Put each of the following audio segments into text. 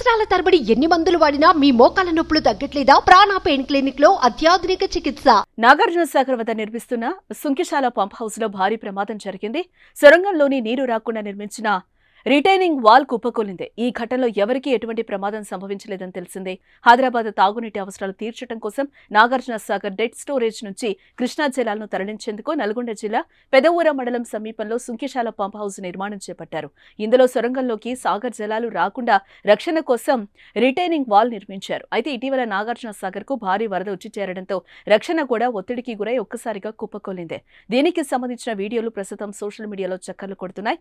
సంవత్సరాల తరబడి ఎన్ని మందులు వాడినా మీ మోకాల నొప్పులు తగ్గట్లేదా? ప్రాణ పెయిన్ క్లినిక్ లో అత్యాధునిక చికిత్స. నాగార్జున సాగర్ వద్ద నిర్మిస్తున్న సుంకిశాల పంప్ హౌస్ లో భారీ ప్రమాదం జరిగింది. సొరంగంలోని నీరు రాకుండా నిర్మించిన రిటైనింగ్ వాల్ కుప్పకూలింది. ఈ ఘటనలో ఎవరికీ ఎటువంటి ప్రమాదం సంభవించలేదని తెలిసిందే. హైదరాబాద్ తాగునీటి అవసరాలు తీర్చడం కోసం నాగార్జున సాగర్ డెడ్ స్టోరేజ్ నుంచి కృష్ణా జలాలను తరలించేందుకు నల్గొండ జిల్లా పెదవూర మండలం సమీపంలో సుంకిశాల పంప్ హౌస్ నిర్మాణం చేపట్టారు. ఇందులో సొరంగంలోకి సాగర్ జలాలు రాకుండా రక్షణ కోసం రిటైనింగ్ వాల్ నిర్మించారు. అయితే ఇటీవల నాగార్జున సాగర్ కు భారీ వరద వచ్చి చేరడంతో రక్షణ కూడా ఒత్తిడికి గురై ఒక్కసారిగా కుప్పకూలింది. దీనికి సంబంధించిన వీడియోలు ప్రస్తుతం సోషల్ మీడియాలో చక్కర్లు కొడుతున్నాయి.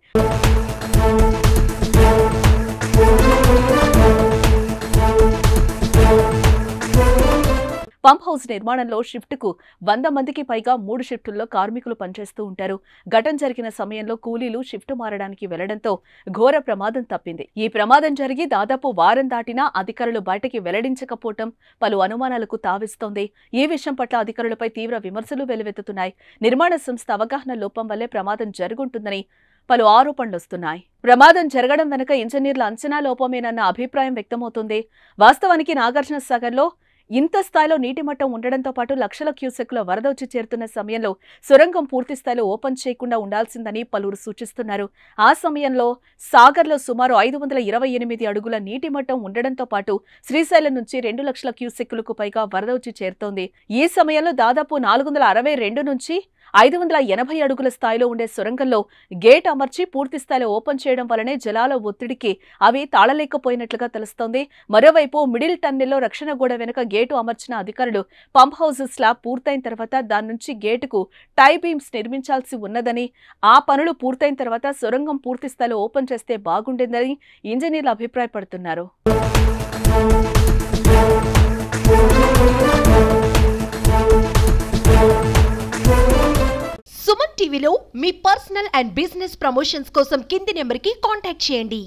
పంప్ హౌస్ నిర్మాణంలో షిఫ్ట్ కు 100 మందికి పైగా 3 షిఫ్టుల్లో కార్మికులు పనిచేస్తూ ఉంటారు. ఘటన జరిగిన సమయంలో కూలీలు షిఫ్ట్ మారడానికి వెళ్లడంతో ఘోర ప్రమాదం తప్పింది. ఈ ప్రమాదం జరిగి దాదాపు వారం దాటినా అధికారులు బయటకి వెల్లడించకపోవటం పలు అనుమానాలకు తావిస్తోంది. ఈ విషయం పట్ల అధికారులపై తీవ్ర విమర్శలు వెల్లువెత్తుతున్నాయి. నిర్మాణ సంస్థ అవగాహన లోపం వల్లే ప్రమాదం జరుగుంటుందని పలు ఆరోపణలొస్తున్నాయి. ప్రమాదం జరగడం వెనుక ఇంజనీర్ల అంచనా లోపమేనన్న అభిప్రాయం వ్యక్తమవుతుంది. వాస్తవానికి నాగార్జున సాగర్లో ఇంత స్థాయిలో నీటి మట్టం ఉండడంతో పాటు లక్షల క్యూసెక్ల వరద వచ్చి చేరుతున్న సమయంలో సొరంగం పూర్తి స్థాయిలో ఓపెన్ చేయకుండా ఉండాల్సిందని పలువురు సూచిస్తున్నారు. ఆ సమయంలో సాగర్లో సుమారు 528 అడుగుల నీటి మట్టం ఉండడంతో పాటు శ్రీశైలం నుంచి 2 లక్షల క్యూసెక్లకు పైగా వరద వచ్చి చేరుతోంది. ఈ సమయంలో దాదాపు 462 నుంచి 580 అడుగుల స్థాయిలో ఉండే సొరంగంలో గేట్ అమర్చి పూర్తి స్థాయిలో ఓపెన్ చేయడం వల్లనే జలాల ఒత్తిడికి అవి తాళలేకపోయినట్లుగా తెలుస్తోంది. మరోవైపు మిడిల్ టన్నెల్లో రక్షణ గోడ వెనుక గేటు అమర్చిన అధికారులు పంప్ హౌస్ స్లాబ్ పూర్తయిన తర్వాత దాని నుంచి గేటుకు టై బీమ్స్ నిర్మించాల్సి ఉన్నదని, ఆ పనులు పూర్తయిన తర్వాత సొరంగం పూర్తి స్థాయిలో ఓపెన్ చేస్తే బాగుండేదని ఇంజనీర్లు అభిప్రాయపడుతున్నారు. సుమన్ టీవీలో మీ పర్సనల్ అండ్ బిజినెస్ ప్రమోషన్స్ కోసం కింది నెంబర్కి కాంటాక్ట్ చేయండి.